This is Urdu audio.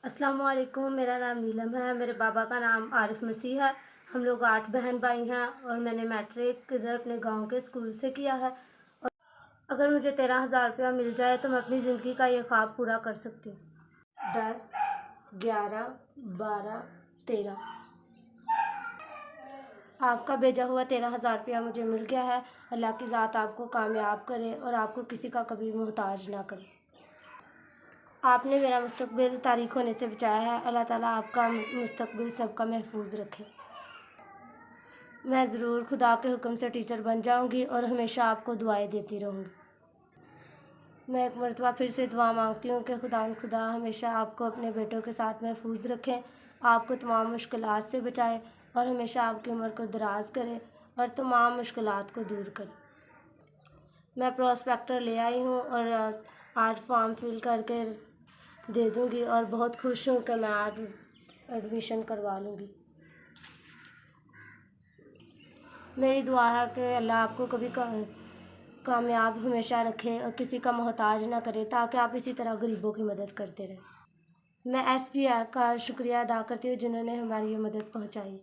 السلام علیکم، میرا نام نیلم ہے، میرے بابا کا نام عارف مسیح ہے۔ ہم لوگ 8 بہن بھائی ہیں اور میں نے میٹرک ادھر اپنے گاؤں کے اسکول سے کیا ہے۔ اور اگر مجھے 13,000 روپیہ مل جائے تو میں اپنی زندگی کا یہ خواب پورا کر سکتی ہوں۔ 10 11 12 13 آپ کا بھیجا ہوا 13,000 روپیہ مجھے مل گیا ہے۔ اللہ کی ذات آپ کو کامیاب کرے اور آپ کو کسی کا کبھی محتاج نہ کرے۔ آپ نے میرا مستقبل تاریک ہونے سے بچایا ہے۔ اللہ تعالیٰ آپ کا مستقبل سب کا محفوظ رکھے۔ میں ضرور خدا کے حکم سے ٹیچر بن جاؤں گی اور ہمیشہ آپ کو دعائیں دیتی رہوں گی۔ میں ایک مرتبہ پھر سے دعا مانگتی ہوں کہ خدا ہمیشہ آپ کو اپنے بیٹوں کے ساتھ محفوظ رکھے، آپ کو تمام مشکلات سے بچائے اور ہمیشہ آپ کی عمر کو دراز کرے اور تمام مشکلات کو دور کرے۔ میں پراسپیکٹر لے آئی ہوں اور آج فارم فل کر کے دے دوں گی اور بہت خوش ہوں کہ میں آج ایڈمیشن کروا لوں گی۔ میری دعا ہے کہ اللہ آپ کو کبھی کامیاب ہمیشہ رکھے اور کسی کا محتاج نہ کرے، تاکہ آپ اسی طرح غریبوں کی مدد کرتے رہیں۔ میں SBI کا شکریہ ادا کرتی ہوں جنہوں نے ہماری یہ مدد پہنچائی۔